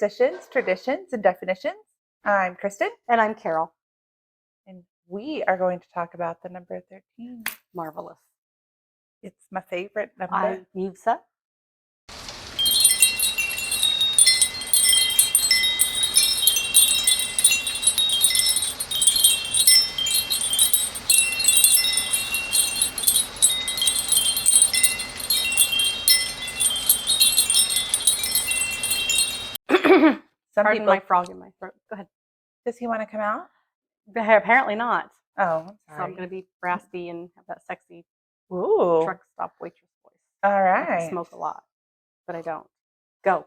Superstitions, Traditions, and Definitions. I'm Kristen, And I'm Carol. and we are going to talk about the number 13. Marvelous. It's my favorite number. You've said. Some Pardon people, my frog in my throat. Go ahead. does he want to come out? Apparently not. Oh, I'm So I'm sorry. going to be raspy and have that sexy Ooh, truck stop waitress voice. all I can right. smoke a lot, but I don't. Go.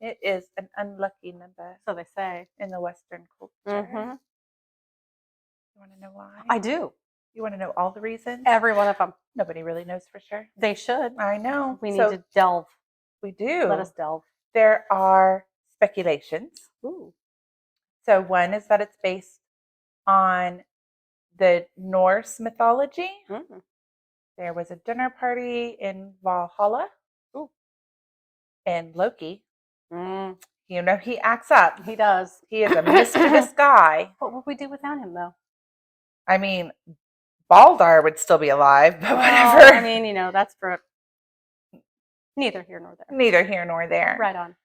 It is an unlucky number So they say. in the Western culture. Mm-hmm. You want to know why? I do. You want to know all the reasons? Every one of them. Nobody really knows for sure. They should. I know. We need to delve. We do. Let us delve. There are speculations. Ooh. So one is that it's based on the Norse mythology. Mm. There was a dinner party in Valhalla. Ooh. And Loki, Mm. you know, he acts up. He does. He is a mischievous guy. What would we do without him, though? I mean, Baldar would still be alive, but Well, whatever. I mean, you know, that's for neither here nor there. Neither here nor there. Right on.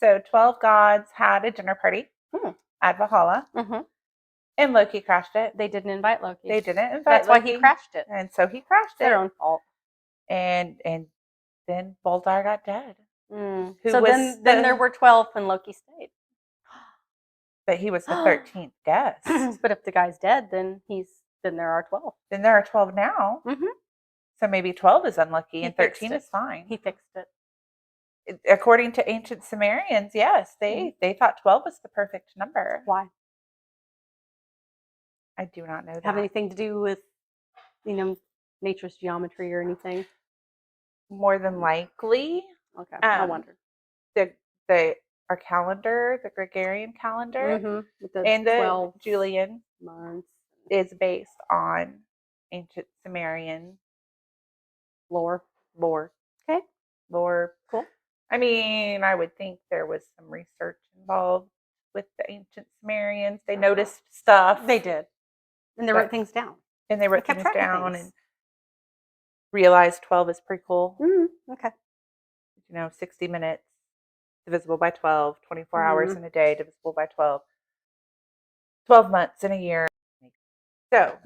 So 12 gods had a dinner party at Valhalla. Mm-hmm. And Loki crashed it. They didn't invite Loki. They didn't invite That's Loki. why he crashed it. And so he crashed it. Their own fault. And then Baldar got dead. Mm. Who So was then there were 12 and Loki stayed. But he was the 13th guest. But if the guy's dead, then there are 12. Then there are 12 now. Mm-hmm. So maybe 12 is unlucky He and 13 fixed is fine. He fixed it. According to ancient Sumerians, yes, they thought 12 was the perfect number. Why? I do not know that. Have anything to do with, nature's geometry or anything? More than likely. Okay, I wondered. Our calendar, the Gregorian calendar, with the and the 12 Julian months is based on ancient Sumerian lore. Okay. Lore. Cool. I mean, I would think there was some research involved with the ancient Sumerians. They noticed stuff. They did. And they wrote things down. And they wrote things down and realized 12 is pretty cool. Okay. 60 minutes divisible by 12, 24 hours in a day divisible by 12, 12 months in a year. So,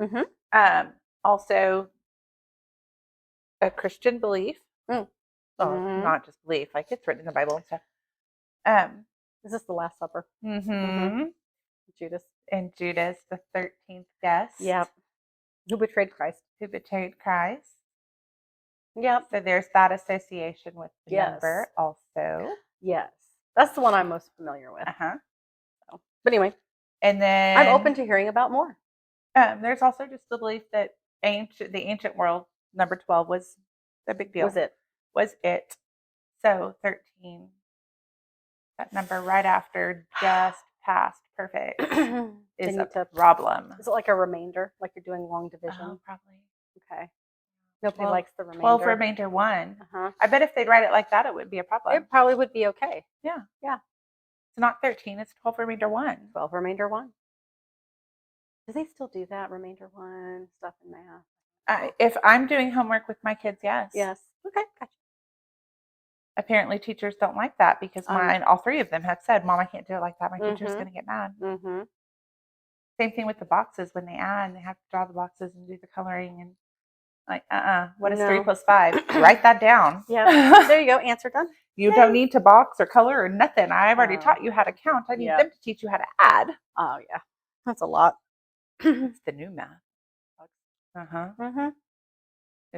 also a Christian belief. Well, not just belief, like it's written in the Bible and stuff. Is this the Last Supper? Judas. And Judas, the 13th guest. Yep. Who betrayed Christ? Yep. So there's that association with the number also. Yes. That's the one I'm most familiar with. So, but anyway. And then I'm open to hearing about more. There's also just the belief that the ancient world, number 12 was a big deal. Was it. So 13, that number right after just past perfect is a problem. Is it like a remainder? Like you're doing long division? Oh, probably. Okay. Nobody likes the remainder. 12 remainder 1. I bet if they'd write it like that, it would be a problem. It probably would be okay. Yeah. Yeah. It's not 13. It's 12 remainder 1. 12 remainder 1. Do they still do that? Remainder 1 stuff in math? If I'm doing homework with my kids, yes. Yes. Okay. Gotcha. Apparently, teachers don't like that because all 3 of them have said, "Mom, I can't do it like that. My teacher's going to get mad." Same thing with the boxes when they add, and they have to draw the boxes and do the coloring and. Like, what is 3 + 5? Write that down. Yeah. There you go. Answer done. You don't need to box or color or nothing. I've already taught you how to count. I need them to teach you how to add. Oh, yeah. That's a lot. It's the new math.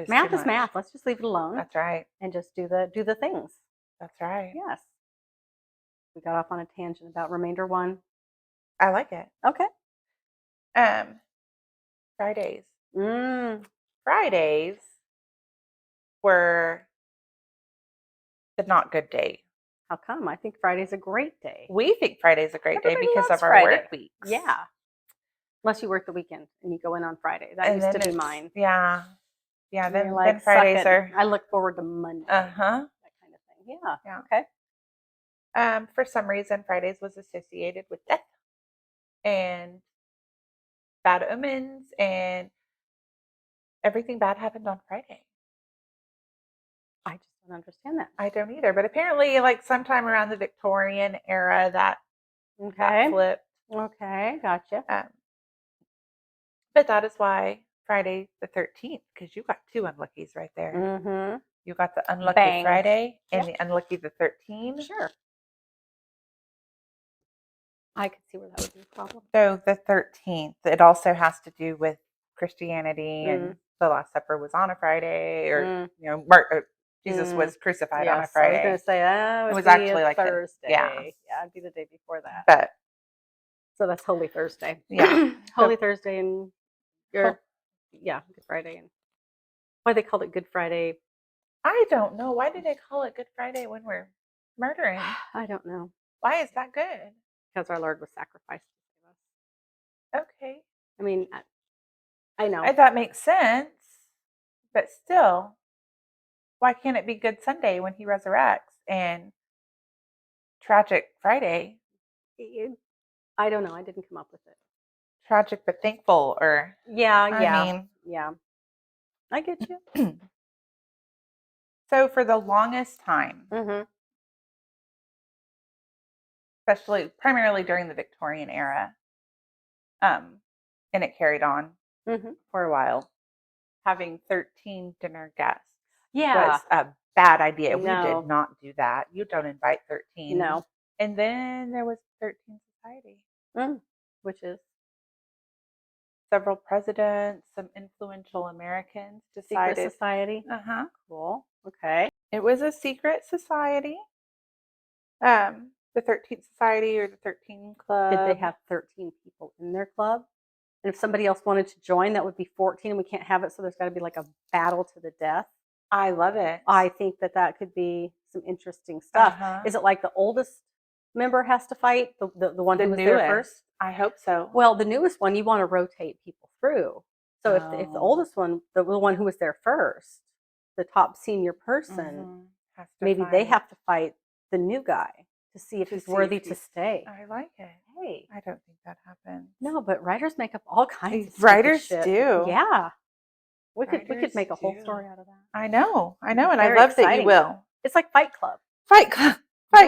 Math is math. Let's just leave it alone. That's right. And just do the things. That's right. Yes. We got off on a tangent about remainder 1. I like it. Okay. Fridays. Fridays were the not good day. How come? I think Friday's a great day. We think Friday's a great day because of our work weeks. Yeah. Unless you work the weekend and you go in on Friday. That used to be mine. Yeah. Yeah, then like, Fridays are... I look forward to Monday. That kind of thing. Yeah. Okay. For some reason, Fridays was associated with death and bad omens, and everything bad happened on Friday. I just don't understand that. I don't either, but apparently, like sometime around the Victorian era, that got flipped. Okay, gotcha. But that is why Friday the 13th, because you got two unluckies right there. Mm-hmm. You got the unlucky Bang. Friday and the unlucky the 13th. Sure. I could see where that would be a problem. So the 13th, it also has to do with Christianity, and the Last Supper was on a Friday, or Jesus was crucified on a Friday. I was going to say it was actually like Thursday. Yeah, it'd be the day before that. But so that's Holy Thursday. Yeah, Holy Thursday and Good Friday. And why they called it Good Friday? I don't know. Why do they call it Good Friday when we're murdering? I don't know. Why is that good? Because our Lord was sacrificed to save us. Okay. I mean, I know. That makes sense, but still, why can't it be Good Sunday when he resurrects and Tragic Friday? I don't know. I didn't come up with it. Tragic but thankful, or yeah. I get you. So for the longest time, primarily during the Victorian era, and it carried on for a while, having 13 dinner guests was a bad idea. We did not do that. You don't invite 13. No. And then there was 13 Society, which is several presidents, some influential Americans decided. Secret society. Cool. Okay. It was a secret society. The 13th Society, or the 13 Club. Did they have 13 people in their club? And if somebody else wanted to join, that would be 14, and we can't have it, so there's got to be like a battle to the death. I love it. I think that could be some interesting stuff. Is it like the oldest member has to fight, the one who was there first? I hope so. Well, the newest one, you want to rotate people through. So if the oldest one, the one who was there first, the top senior person, maybe they have to fight the new guy to see if he's worthy to stay. I like it. Hey, I don't think that happens. No, but writers make up all kinds of writers shit. Do. Yeah. We could make a whole story out of that. I know, and I love that you will. It's like Fight Club. Fight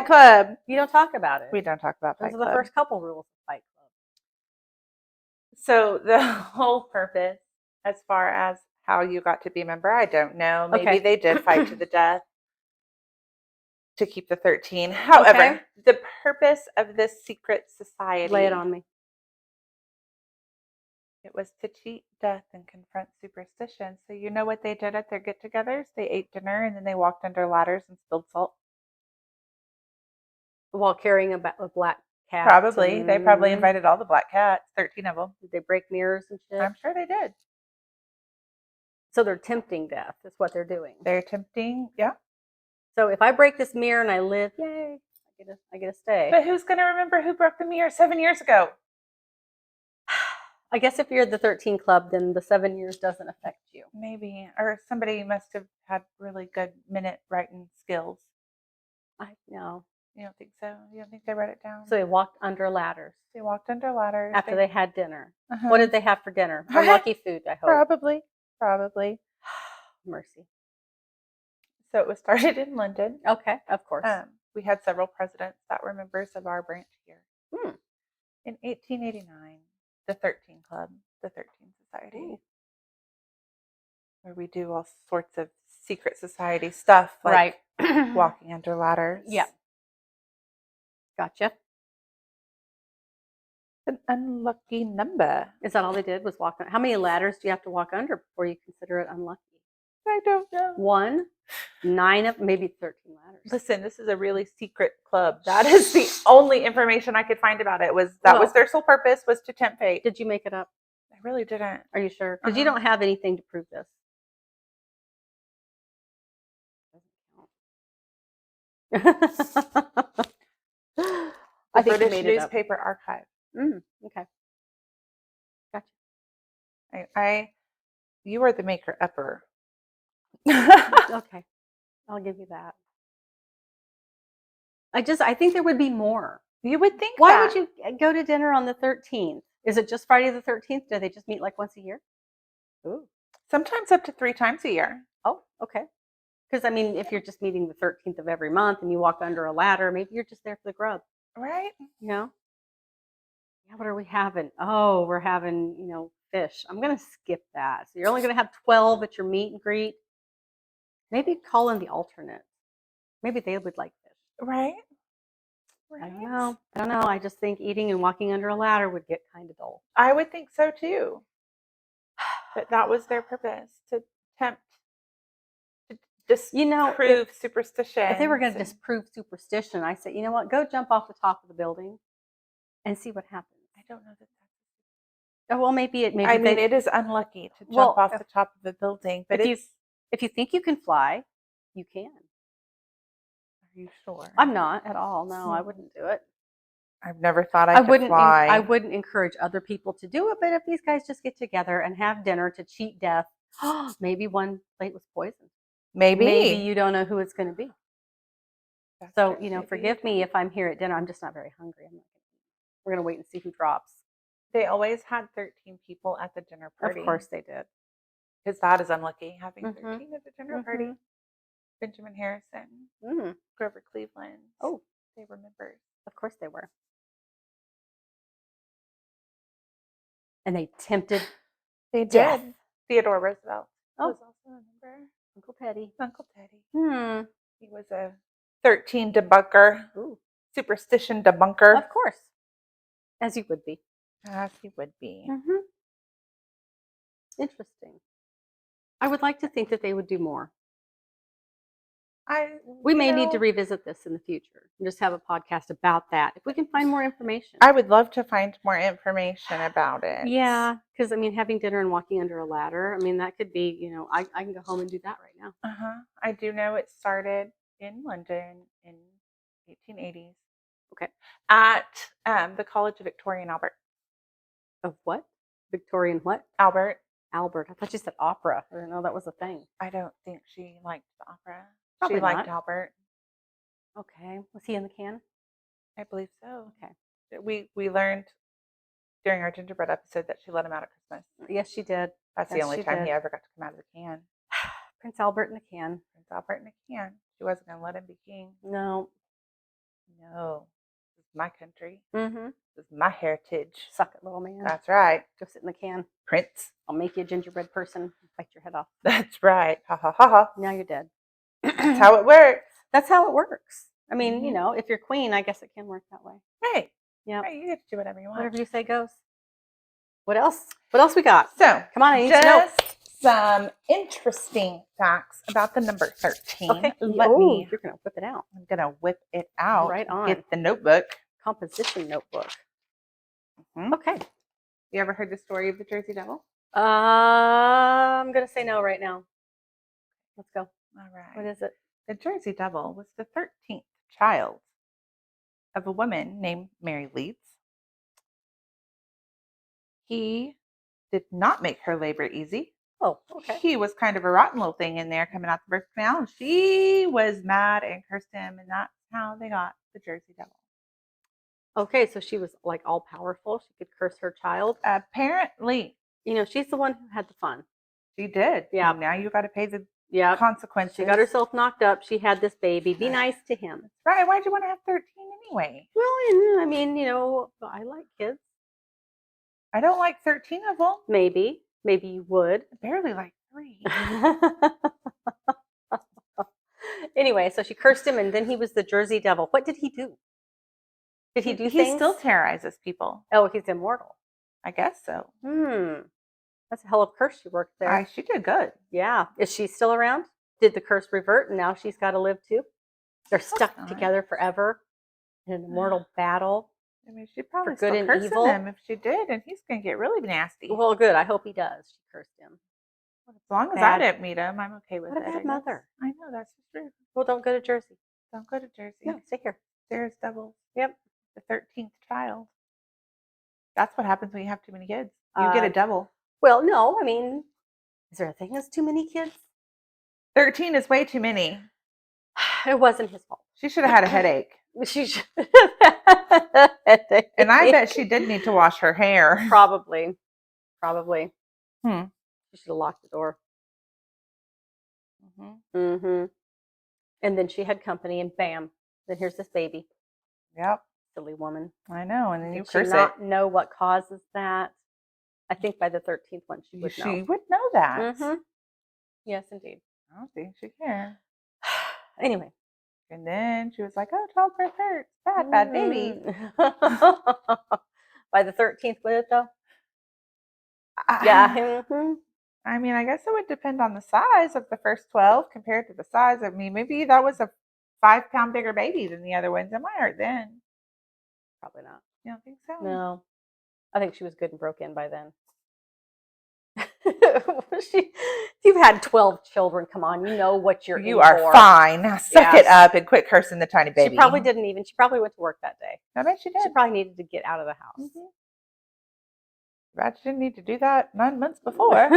Club. You don't talk about it. We don't talk about Fight Those Club. are the first couple rules of Fight Club. So the whole purpose, as far as how you got to be a member, I don't know. Maybe they did fight to the death to keep the 13. However, the purpose of this secret society. Lay it on me. It was to cheat death and confront superstition. So you know what they did at their get-togethers? They ate dinner and then they walked under ladders and spilled salt. While carrying a black cat. Probably. They probably invited all the black cats, 13 of them. Did they break mirrors and shit? I'm sure they did. So they're tempting death is what they're doing. They're tempting, yeah. So if I break this mirror and I live, yay, I get to stay. But who's going to remember who broke the mirror 7 years ago? I guess if you're the 13 Club, then the 7 years doesn't affect you. Maybe. Or somebody must have had really good minute writing skills. I know. You don't think so? You don't think they wrote it down? So they walked under ladders. They walked under ladders. After they had dinner. What did they have for dinner? Unlucky food, I hope. Probably. Mercy. So it was started in London. Okay, of course. We had several presidents that were members of our branch here. In 1889, the 13 Club, the 13 Society, where we do all sorts of secret society stuff, like walking under ladders. Yeah. Gotcha. An unlucky number. Is that all they did was walk on? How many ladders do you have to walk under before you consider it unlucky? I don't know. 1, 9 of maybe 13 ladders. Listen, this is a really secret club. That is the only information I could find about it. Was their sole purpose was to tempt fate. Did you make it up? I really didn't. Are you sure? Because you don't have anything to prove this. I think British Newspaper Archive. Okay. Gotcha. You are the maker upper. Okay. I'll give you that. I think there would be more. You would think Why that. would you go to dinner on the 13th? Is it just Friday the 13th? Do they just meet like once a year? Ooh. Sometimes up to 3 times a year. Oh, okay. Because, I mean, if you're just meeting the 13th of every month and you walk under a ladder, maybe you're just there for the grub. Right? You know? Yeah, what are we having? Oh, we're having, fish. I'm going to skip that. So you're only going to have 12 at your meet and greet. Maybe call in the alternate. Maybe they would like fish. Right? I don't know. I just think eating and walking under a ladder would get kind of dull. I would think so too. But that was their purpose, to tempt, to disprove superstition. If they were going to disprove superstition, I say, you know what? Go jump off the top of the building and see what happens. I don't know that that's. Oh, well, maybe it. Maybe I mean, it is unlucky to jump off the top of a building, but if you think you can fly, you can. Are you sure? I'm not at all. No, I wouldn't do it. I've never thought I could fly. I wouldn't encourage other people to do it, but if these guys just get together and have dinner to cheat death, maybe one plate was poisoned. Maybe you don't know who it's going to be. So, forgive me if I'm here at dinner. I'm just not very hungry. We're going to wait and see who drops. They always had 13 people at the dinner party. Of course they did. Because that is unlucky, having 13 at the dinner party. Benjamin Harrison, Grover Cleveland. Oh, they were members. Of course they were. And they tempted. They did. Theodore Roosevelt was also a member. Uncle Teddy. He was a 13 debunker. Ooh. Superstition debunker. Of course. As you would be. As he would be. Interesting. I would like to think that they would do more. We may need to revisit this in the future and just have a podcast about that if we can find more information. I would love to find more information about it. Yeah, because having dinner and walking under a ladder, that could be, I can go home and do that right now. I do know it started in London in 1880s. Okay. At the College of Victoria and Albert. Of what? Victorian what? Albert. I thought you said opera. I didn't know that was a thing. I don't think she liked the opera. Probably she liked not. Albert. Okay. Was he in the can? I believe so. Okay. We learned during our gingerbread episode that she let him out at Christmas. Yes, she did. That's the only time he ever got to come out of the can. Prince Albert in a can. Prince Albert in a can. She wasn't going to let him be king. No. This is my country. Mm-hmm. This is my heritage. Suck it, little man. That's right. Go sit in the can. Prince. I'll make you a gingerbread person and bite your head off. That's right. Ha ha ha ha. Now you're dead. That's how it works. That's how it works. If you're queen, I guess it can work that way. Right. Yeah. Right. You get to do whatever you want. Whatever you say goes. What else? What else we got? So, come on, I need to know. Some interesting facts about the number 13. Okay. You're going to whip it out. I'm going to whip it out. Right on. Get the notebook. Composition notebook. Okay. You ever heard the story of the Jersey Devil? I'm going to say no right now. Let's go. All right. What is it? The Jersey Devil was the 13th child of a woman named Mary Leeds. He did not make her labor easy. Oh, okay. He was kind of a rotten little thing in there coming out the birth canal, and she was mad and cursed him, and that's how they got the Jersey Devil. Okay, so she was like all powerful. She could curse her child. Apparently. She's the one who had the fun. She did. Yeah. Now you got to pay the consequences. She got herself knocked up. She had this baby. Be nice to him. Right. Why'd you want to have 13 anyway? Well, I like kids. I don't like 13 of them. Maybe you would. I barely like 3. Anyway, so she cursed him, and then he was the Jersey Devil. What did he do? Did he do things? He still terrorizes people. Oh, he's immortal. I guess so. That's a hell of a curse she worked there. She did good. Yeah. Is she still around? Did the curse revert, and now she's got to live too? They're stuck together forever in an immortal battle. I mean, she probably for good still and evil. Him if she did, and he's going to get really nasty. Well, good. I hope he does. She cursed him. As long as I didn't meet him, I'm okay with it. What a bad mother. I know, that's true. Well, don't go to Jersey. Don't go to Jersey. No, stay here. There's devils. Yep. The 13th child. That's what happens when you have too many kids. You get a devil. Well, no, is there a thing as too many kids? 13 is way too many. It wasn't his fault. She should have had a headache. She should. And I bet she did need to wash her hair. Probably. Hmm. She should have locked the door. Mm-hmm. And then she had company, and bam, then here's this baby. Yep. Silly woman. I know, and then you Did she curse not it. know what causes that? I think by the 13th one she would know. She would know that. Yes, indeed. I don't think she can. Anyway. And then she was like, "Oh, childbirth hurts. Bad baby." By the 13th, would it though? Yeah. I mean, I guess it would depend on the size of the first 12 compared to the size of me. Maybe that was a 5-pound bigger baby than the other ones. It might hurt then. Probably not. You don't think so? No. I think she was good and broke in by then. You've had 12 children. Come on, you know what you're You in are for. fine. Suck it up and quit cursing the tiny baby. She probably didn't even. She probably went to work that day. I bet she did. She probably needed to get out of the house. But she didn't need to do that 9 months before.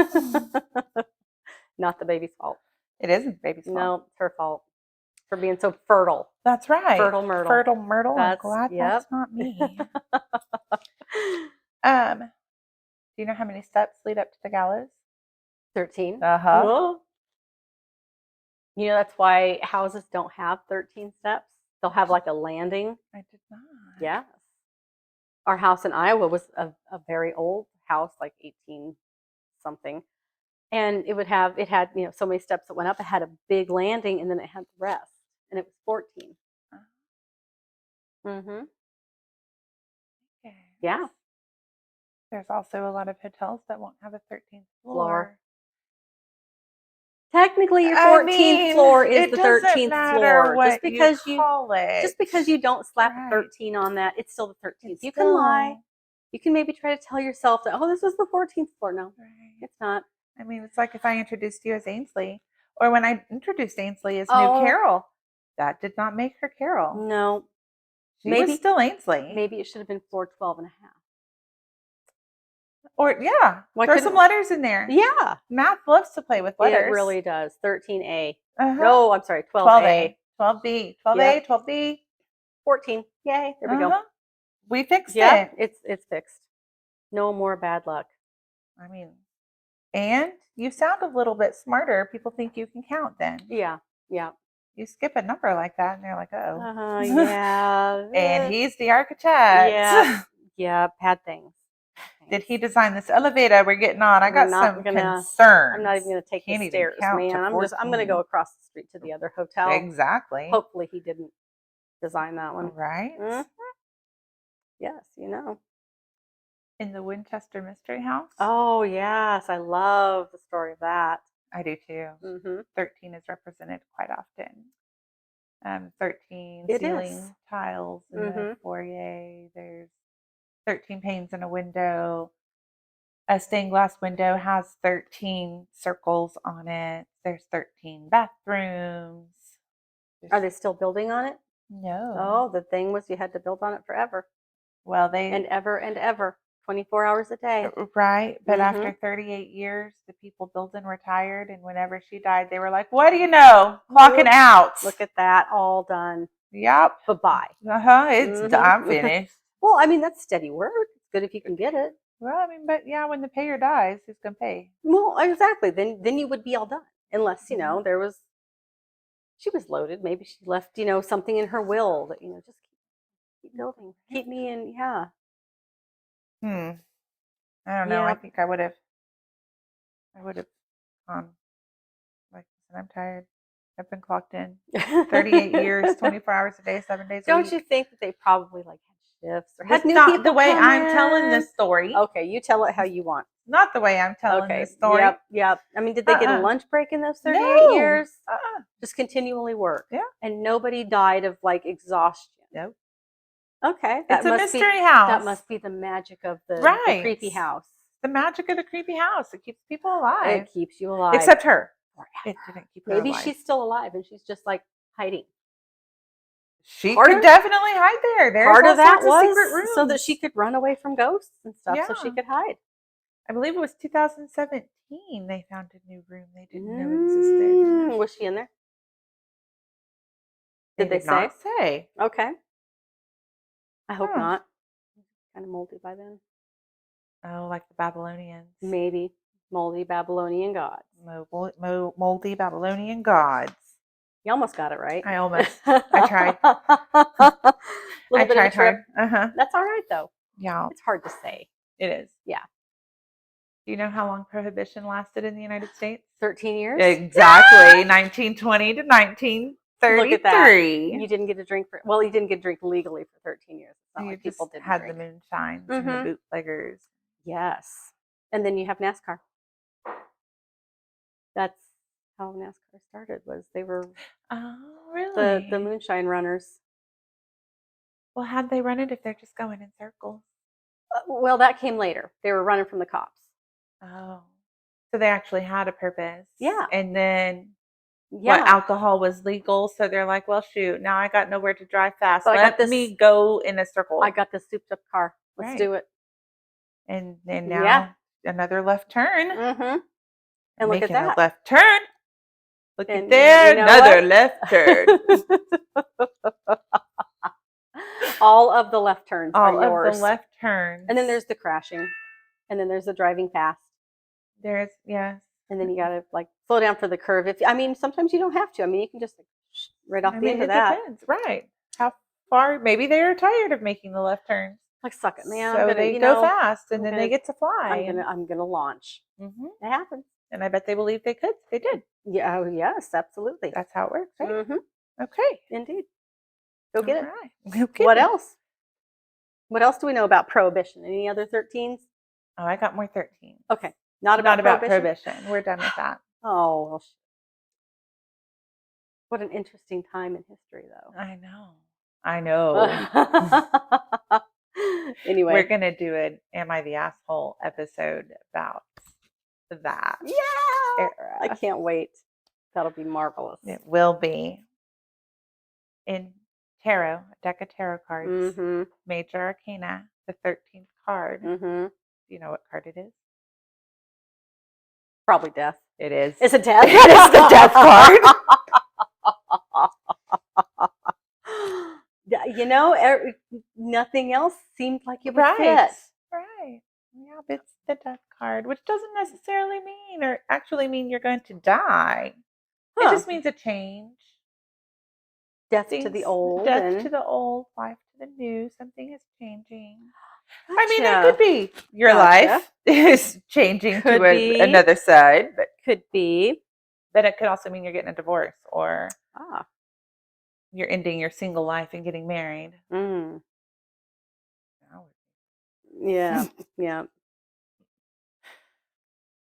Not the baby's fault. It isn't the baby's fault. No, it's her fault for being so fertile. That's right. Fertile Myrtle. Fertile Myrtle. I'm glad that's not me. Do you know how many steps lead up to the gallows? 13. Uh-huh. Whoa. You know, that's why houses don't have 13 steps. They'll have like a landing. I did not. Yes. Our house in Iowa was a very old house, like 18 something. And it had, you know, so many steps that went up. It had a big landing, and then it had the rest. And it was 14. Mm-hmm. Okay. Yeah. There's also a lot of hotels that won't have a 13th floor. Technically, your 14th floor is the 13th floor. Just because you don't slap a 13 on that, it's still the 13th. You can lie. You can maybe try to tell yourself that, oh, this was the 14th floor. No, it's not. I mean, it's like if I introduced you as Ainsley, or when I introduced Ainsley as new Carol, that did not make her Carol. No. She was still Ainsley. Maybe it should have been floor 12 and a half. Or, throw some letters in there. Yeah. Math loves to play with letters. It really does. 13A. No, I'm sorry, 12A. 12B. 12A, 12B. 14. Yay. There we go. We fixed it. It's fixed. No more bad luck. I mean, and you sound a little bit smarter. People think you can count then. Yeah. You skip a number like that, and they're like, "Oh, yeah." And he's the architect. Yeah. Bad things. Did he design this elevator we're getting on? I got some concerns. I'm not even going to take the stairs, man. I'm going to go across the street to the other hotel. Exactly. Hopefully he didn't design that one. Right. Yes, you know. In the Winchester Mystery House. Oh, yes. I love the story of that. I do too. 13 is represented quite often. 13 ceiling tiles in the foyer. There's 13 panes in a window. A stained glass window has 13 circles on it. There's 13 bathrooms. Are they still building on it? No. Oh, the thing was you had to build on it forever. Well, and ever, 24 hours a day. Right, but after 38 years, the people building retired, and whenever she died, they were like, "What do you know? Clocking out." Look at that, all done. Yep. Bye-bye. It's I'm finished. Well, I mean, that's steady work. It's good if you can get it. Well, I mean, but yeah, when the payer dies, who's gonna pay? Well, exactly. Then you would be all done, unless she was loaded. Maybe she left something in her will that just keep building, keep me in. Yeah. I don't know. I think I would have gone. Like I said, I'm tired. I've been clocked in 38 years, 24 hours a day, 7 days a week. Don't you think that they probably had shifts or had new people? Not the way I'm telling this story. Okay, you tell it how you want. Not the way I'm telling this story. Yep. I mean, did they get a lunch break in those 38 years? Just continually work. Yeah. And nobody died of exhaustion. Nope. Okay. It's a mystery house. That must be the magic of the creepy house. The magic of the creepy house. It keeps people alive. It keeps you alive. Except her. It didn't keep her alive. Maybe she's still alive and she's just hiding. She could definitely hide there. There's part of that was secret rooms. So that she could run away from ghosts and stuff, so she could hide. I believe it was 2017 they found a new room they didn't know existed. Was she in there? Did they not say? Okay. I hope not. Kind of moldy by then. Oh, like the Babylonians. Maybe moldy Babylonian gods. Moldy Babylonian gods. You almost got it right. I almost. I tried. Little bit of a trip. Uh-huh. That's all right though. Yeah. It's hard to say. It is. Yeah. Do you know how long Prohibition lasted in the United States? 13 years? Exactly. 1920 to 1933. Look at that. You didn't get a drink you didn't get a drink legally for 13 years. It's not like people didn't had drink. the moonshines and the bootleggers. Yes. And then you have NASCAR. That's how NASCAR started, was they were the moonshine runners. Well, how'd they run it if they're just going in circles? Well, that came later. They were running from the cops. Oh. So they actually had a purpose. Yeah. And then alcohol was legal. So they're like, well, shoot, now I got nowhere to drive fast. So Let me go in a circle. I got this souped up car. Let's do it. And now another left turn. And look at that. A left turn. Look at there, another left turn. All of the left turns are yours. All of the left turns. And then there's the crashing. And then there's the driving fast. Yes. And then you got to slow down for the curve. Sometimes you don't have to. You can just right off the end of that. It depends, right. How far, maybe they're tired of making the left turns. Suck it, man. So they go fast and then they get to fly. I'm gonna launch. It happens. And I bet they believed they could. They did. Yeah. Oh, yes, absolutely. That's how it works, right? Okay. Indeed. Go get it. Right. What else? What else do we know about Prohibition? Any other 13s? Oh, I got more 13. Okay. Not about Prohibition. We're done with that. Oh, well, what an interesting time in history, though. I know. Anyway. We're going to do an Am I the Asshole episode about that. Yeah! Era. I can't wait. That'll be marvelous. It will be. In tarot, a deck of tarot cards, Major Arcana, the 13th card. Do you know what card it is? Probably death. It is. It's a death. It is the death card. Nothing else seemed like it would fit. Right. Yeah, it's the death card, which doesn't necessarily mean or actually mean you're going to die. It just means a change. Death to the old. Death to the old, life to the new. Something is changing. Gotcha. It could be your life is changing to another side, but could be. But it could also mean you're getting a divorce or you're ending your single life and getting married. Yeah.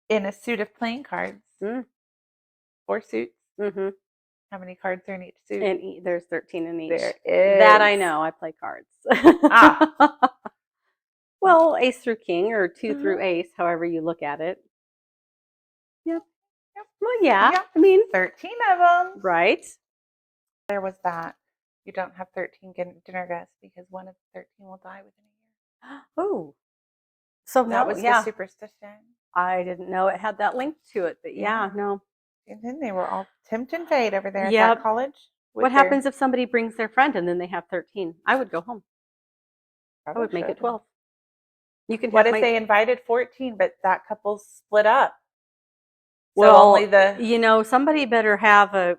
In a suit of playing cards. 4 suits. How many cards are in each suit? And there's 13 in each. There is. That I know. I play cards. Well, ace through king or 2 through ace, however you look at it. Yep. Well, yeah. 13 of them. Right. There was that. You don't have 13 dinner guests because one of the 13 will die within a year. Oh. So that was the superstition. I didn't know it had that link to it, but no. And then they were all tempt and fade over there at that college. What happens if somebody brings their friend and then they have 13? I would go home. I would make it 12. You can. What if they invited 14, but that couple split up? So well, only somebody better have a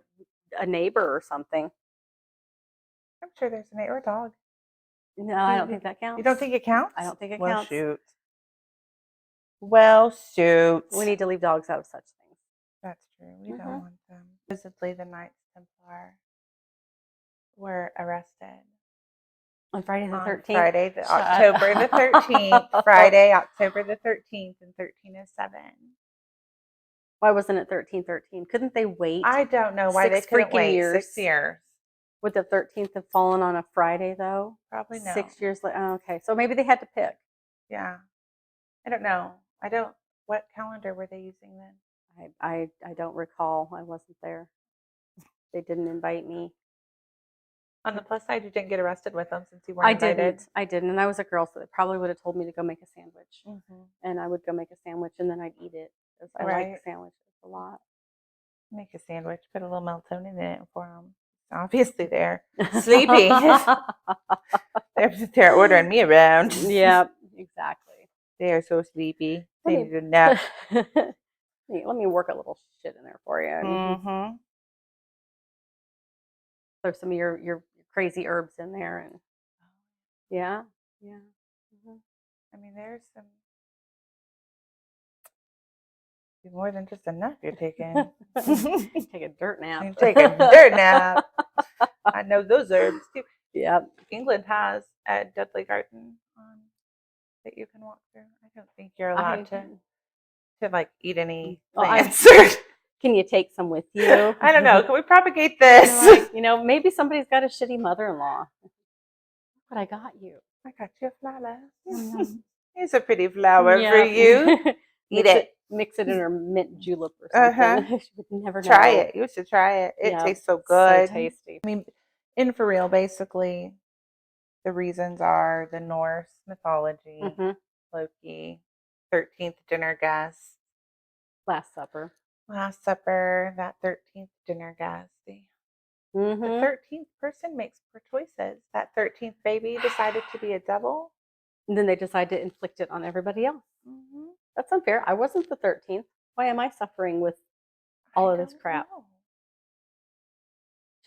neighbor or something. I'm sure there's a neighbor or a dog. No, I don't think that counts. You don't think it counts? I don't think it counts. Well, shoot. We need to leave dogs out of such things. That's true. We don't want them. Supposedly, the Knights Templar were arrested on Friday the 13th. Friday, October the 13th. Friday, October the 13th, in 1307. Why wasn't it 1313? Couldn't they wait? I don't know why they couldn't wait 6 years. Would the 13th have fallen on a Friday though? Probably no. 6 years later. Oh, okay, so maybe they had to pick. Yeah, I don't know. What calendar were they using then? I don't recall. I wasn't there. They didn't invite me. On the plus side, you didn't get arrested with them since you weren't invited. I didn't. And I was a girl, so they probably would have told me to go make a sandwich. And I would go make a sandwich and then I'd eat it. Because I like sandwiches a lot. Make a sandwich, put a little melatonin in it for them. Obviously, they're sleepy. They're ordering me around. Yeah, exactly. They are so sleepy. They need a nap. Let me work a little shit in there for you. Mm-hmm. There's some of your crazy herbs in there, and yeah. Mm-hmm. I mean, there's some more than just a nap you're taking. Take a dirt nap. You take a dirt nap. I know those herbs too. Yeah. England has a Dudley Garden that you can walk through. I don't think you're allowed to like eat any plants. Can you take some with you? I don't know. Can we propagate this? Like, maybe somebody's got a shitty mother-in-law. But I got you. I got you a flower. Here's a pretty flower for you. Eat it. Mix it in her mint julep or something. She would never try it. You should try it. It tastes so good. So tasty. I mean, in for real, basically, the reasons are the Norse mythology, Loki, 13th dinner guest, Last Supper, that 13th dinner guest. The 13th person makes poor choices. That 13th baby decided to be a devil. And then they decide to inflict it on everybody else. That's unfair. I wasn't the 13th. Why am I suffering with all of this crap?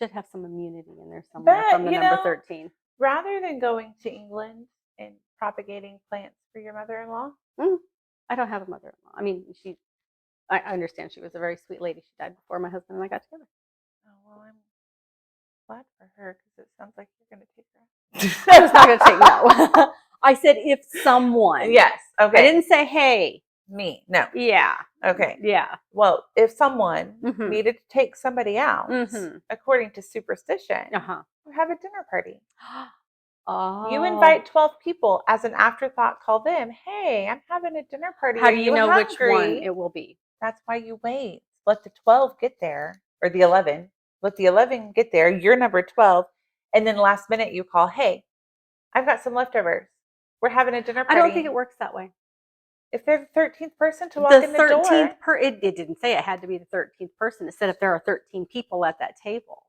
Should have some immunity in there somewhere from the number 13. Rather than going to England and propagating plants for your mother-in-law. I don't have a mother-in-law. I mean, I understand she was a very sweet lady. She died before my husband and I got together. Oh, well, I'm glad for her because it sounds like you're going to take her. I was not going to take no. I said if someone. Yes. Okay. I didn't say hey. Me. No. Yeah. Okay. Yeah. Well, if someone needed to take somebody out, according to superstition, have a dinner party. Oh. You invite 12 people as an afterthought. Call them. Hey, I'm having a dinner party. How do you know which one it will be? That's why you wait. Let the 12 get there, or the 11. Let the 11 get there. You're number 12. And then last minute you call, hey, I've got some leftovers. We're having a dinner party. I don't think it works that way. If they're the 13th person to walk in the door. It didn't say it had to be the 13th person. It said if there are 13 people at that table.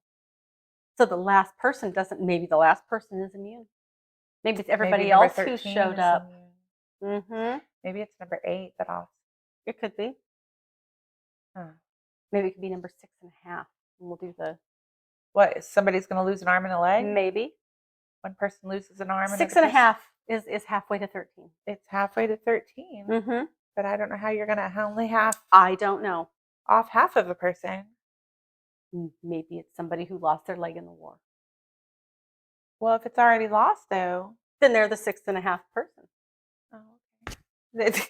So the last person maybe the last person is immune. Maybe it's everybody else who showed up. Maybe it's number 8 that off. It could be. Maybe it could be number 6.5. And we'll do the. What? Somebody's going to lose an arm and a leg? Maybe. One person loses an arm. 6.5 is halfway to 13. It's halfway to 13. But I don't know how you're going to only half. I don't know. Off half of a person. Maybe it's somebody who lost their leg in the war. Well, if it's already lost, though, then they're the 6.5 person. Oh, okay.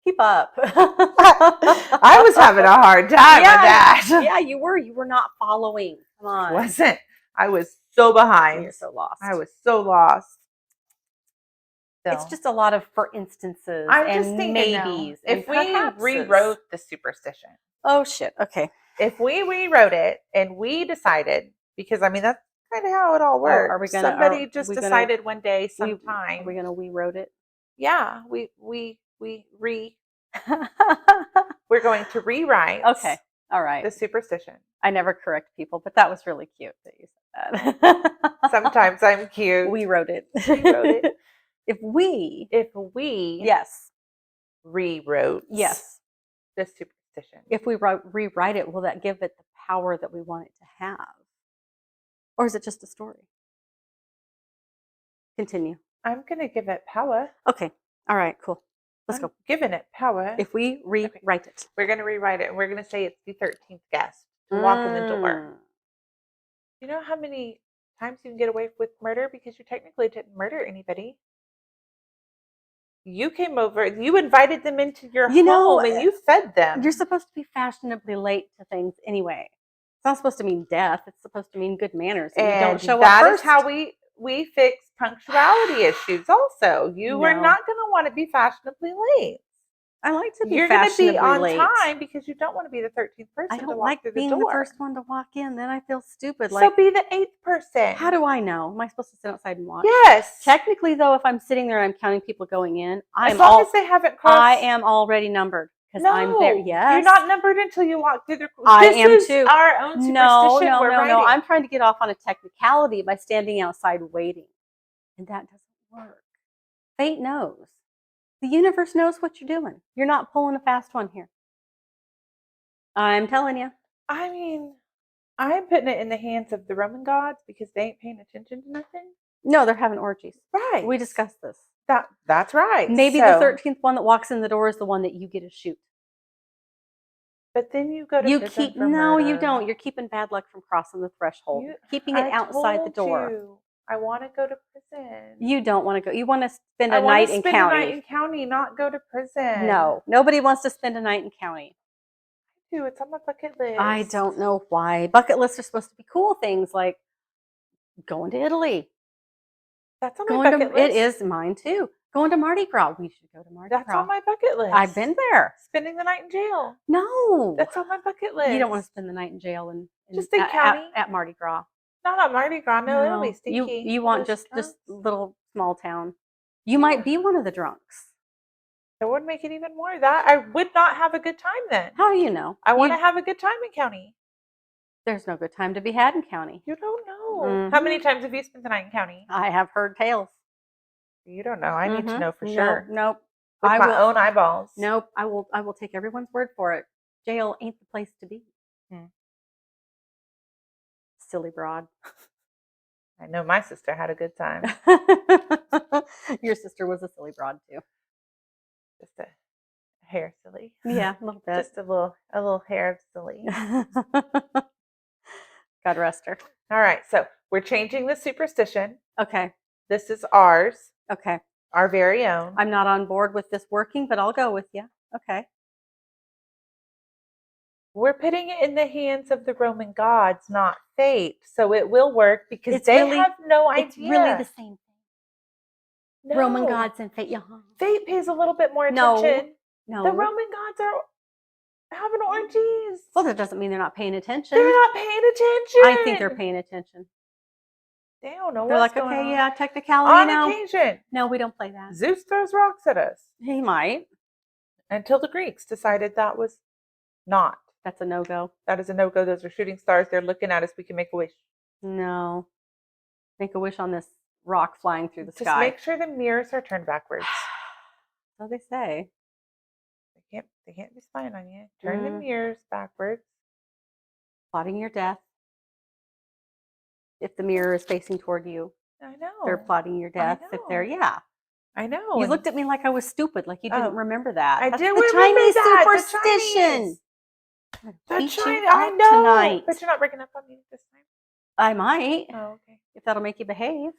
Keep up. I was having a hard time with that. Yeah, you were. You were not following. Come on. I wasn't. I was so behind. You're so lost. I was so lost. So. It's just a lot of for instances and maybes. If we rewrote the superstition. Oh, shit. Okay. If we rewrote it and we decided, because I mean, that's kind of how it all works. Are we gonna, Somebody just decided one day, sometime. Are we going to rewrote it? Yeah. We're going to rewrite. Okay. All right. The superstition. I never correct people, but that was really cute that you said that. Sometimes I'm cute. We wrote it. If we yes, rewrote yes, the superstition. If we rewrite it, will that give it the power that we want it to have? Or is it just a story? Continue. I'm going to give it power. Okay. All right, cool. Let's go. Giving it power. If we rewrite it. We're going to rewrite it, and we're going to say it's the 13th guest to walk in the door. You know how many times you can get away with murder because you technically didn't murder anybody? You came over, you invited them into your home, and you fed them. You're supposed to be fashionably late to things anyway. It's not supposed to mean death. It's supposed to mean good manners. And you don't show up that first. is how we fix punctuality issues also. You are not going to want to be fashionably late. I like to be You're going to be on time because you don't want to be the 13th person. I to don't walk like through being the door. the first one to walk in. Then I feel stupid. So be the 8th person. How do I know? Am I supposed to sit outside and watch? Yes. Technically, though, if I'm sitting there and I'm counting people going in, as long as they haven't crossed. I am already numbered because I'm there. Yes. You're not numbered until you walk through the. I am too. Our own superstition. No. I'm trying to get off on a technicality by standing outside waiting. And that doesn't work. Fate knows. The universe knows what you're doing. You're not pulling a fast one here. I'm telling you. I mean, I'm putting it in the hands of the Roman gods because they ain't paying attention to nothing. No, they're having orgies. Right. We discussed this. That's right. Maybe the 13th one that walks in the door is the one that you get to shoot. But then you go to prison for murder. You don't. You're keeping bad luck from crossing the threshold. Keeping it outside the door. I want to go to prison. You don't want to go. You want to spend a night in county. I want to spend a night in county, not go to prison. No, nobody wants to spend a night in county. I do. It's on my bucket list. I don't know why. Bucket lists are supposed to be cool things like going to Italy. That's on my bucket list. It is mine too. Going to Mardi Gras. We should go to Mardi Gras. That's on my bucket list. I've been there. Spending the night in jail. No. That's on my bucket list. You don't want to spend the night in jail just in county at Mardi Gras. Not at Mardi Gras. No, it'll be stinky. You want just little small town. You might be one of the drunks. That would make it even more. That I would not have a good time then. How do you know? I want to have a good time in county. There's no good time to be had in county. You don't know. How many times have you spent the night in county? I have heard tales. You don't know. I need to know for sure. Nope. With my own eyeballs. Nope. I will take everyone's word for it. Jail ain't the place to be. Silly broad. I know my sister had a good time. Your sister was a silly broad too. Just a hair silly. Yeah, a little bit. Just a little hair of silly. God rest her. All right, so we're changing the superstition. Okay. This is ours. Okay. Our very own. I'm not on board with this working, but I'll go with you. Okay. We're putting it in the hands of the Roman gods, not fate. So it will work because they have no idea. It's really the same thing. No. Roman gods and fate. Fate pays a little bit more attention. No. The Roman gods are having orgies. Well, that doesn't mean they're not paying attention. They're not paying attention. I think they're paying attention. They don't know what's going on. They're like, okay, yeah, technicality. On occasion. No, we don't play that. Zeus throws rocks at us. He might. Until the Greeks decided that was not. That's a no-go. That is a no-go. Those are shooting stars. They're looking at us. We can make a wish. No. Make a wish on this rock flying through the sky. Just make sure the mirrors are turned backwards. So they say. They can't be spying on you. Turn the mirrors backwards. Plotting your death. If the mirror is facing toward you. I know. They're plotting your death. If they're, I know. You looked at me like I was stupid, like you didn't remember that. I That's did the remember Chinese that. superstition. The Chinese. I know. Tonight. But you're not breaking up on me this time. I might. Oh, okay. If that'll make you behave.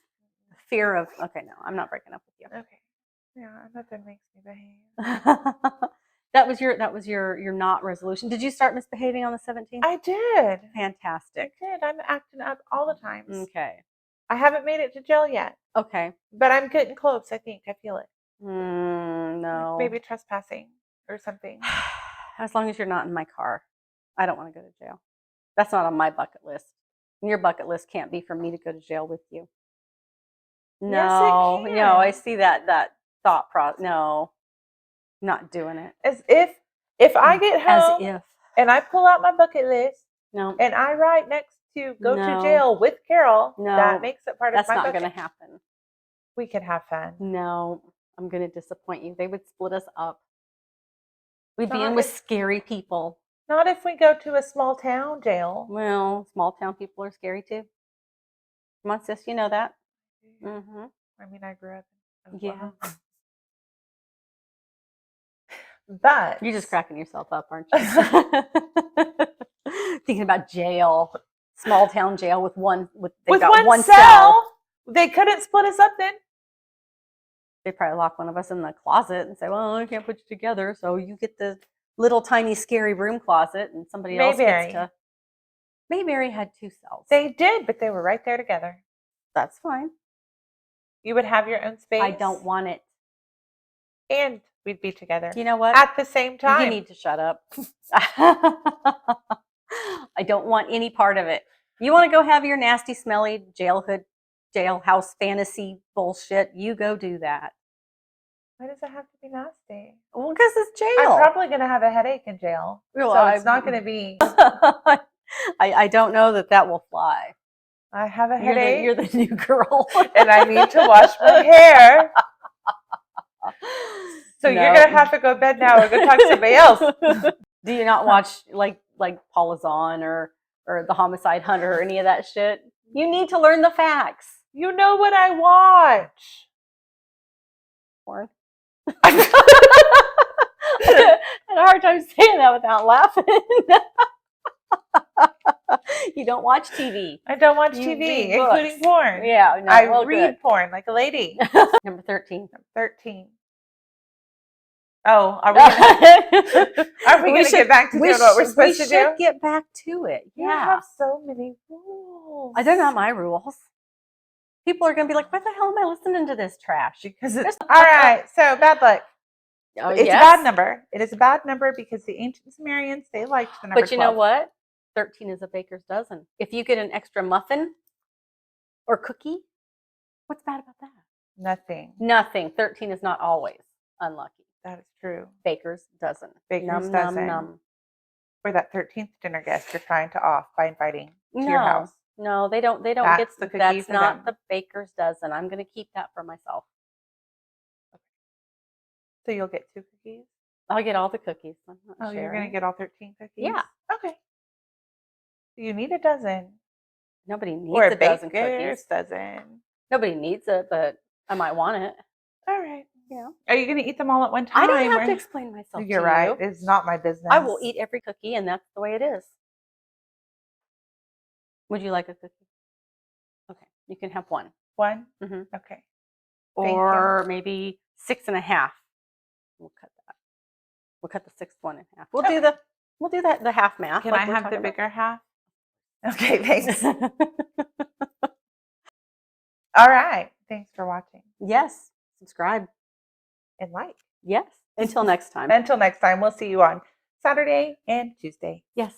Fear of, okay, no, I'm not breaking up with you. Okay. Yeah, nothing makes me behave. That was your not resolution. Did you start misbehaving on the 17th? I did. Fantastic. I did. I'm acting up all the times. Okay. I haven't made it to jail yet. Okay. But I'm getting close, I think. I feel it. No. Maybe trespassing or something. As long as you're not in my car. I don't want to go to jail. That's not on my bucket list. And your bucket list can't be for me to go to jail with you. No. Yes, it can. No, I see that thought process. No. Not doing it. As if I get home and I pull out my bucket list and I write next to go to jail with Carol, that makes it part of my bucket. That's not going to happen. We could have fun. No, I'm going to disappoint you. They would split us up. We'd be in with scary people. Not if we go to a small town jail. Well, small town people are scary too. Come on, sis, you know that. Mm-hmm. I mean, I grew up in Oklahoma. Yeah. But you're just cracking yourself up, aren't you? Thinking about jail, small town jail with one cell. They couldn't split us up then. They'd probably lock one of us in the closet and say, "Well, I can't put you together, so you get the little tiny scary room closet, and somebody else gets to." Mayberry had 2 cells. They did, but they were right there together. That's fine. You would have your own space. I don't want it. And we'd be together. You know what? At the same time. You need to shut up. I don't want any part of it. You want to go have your nasty, smelly jailhouse fantasy bullshit, you go do that. Why does it have to be nasty? Well, because it's jail. I'm probably going to have a headache in jail. Well, so it's not going to be. I don't know that will fly. I have a headache. You're the new girl. And I need to wash my hair. So you're going to have to go to bed now or go talk to somebody else. Do you not watch like Paula Zahn or The Homicide Hunter or any of that shit? You need to learn the facts. You know what I watch. Porn. I had a hard time saying that without laughing. You don't watch TV. I don't watch TV, including porn. Yeah, no, I read porn like a lady. Number 13. Number 13. Oh, are we going to get back to doing what we're supposed to do? We should get back to it. Yeah. You have so many rules. I don't know my rules. People are going to be like, why the hell am I listening to this trash? Because it's all right. So bad luck. Oh, it's a bad number. It is a bad number because the ancient Sumerians, they liked the number 12. But you know what? 13 is a baker's dozen. If you get an extra muffin or cookie, what's bad about that? Nothing. Nothing. 13 is not always unlucky. That is true. Baker's dozen. Baker's dozen. Or that 13th dinner guest you're trying to off by inviting to your house. No, they don't That's get the cookie. That's not the baker's dozen. I'm going to keep that for myself. Okay. So you'll get 2 cookies? I'll get all the cookies. You're going to get all 13 cookies? Yeah. Okay. You need a dozen. Nobody needs a dozen cookies. Dozen. Nobody needs it, but I might want it. All right. Yeah. Are you going to eat them all at one time? I don't have to explain myself. You're right. It's not my business. I will eat every cookie, and that's the way it is. Would you like a cookie? Okay. You can have one. One? Mm-hmm. Okay. Or maybe 6.5. We'll cut that. We'll cut the 6th one in half. We'll do the half math. Can I have the bigger half? Okay, thanks. All right. Thanks for watching. Yes. Subscribe. And like. Yes. Until next time. Until next time. We'll see you on Saturday and Tuesday. Yes.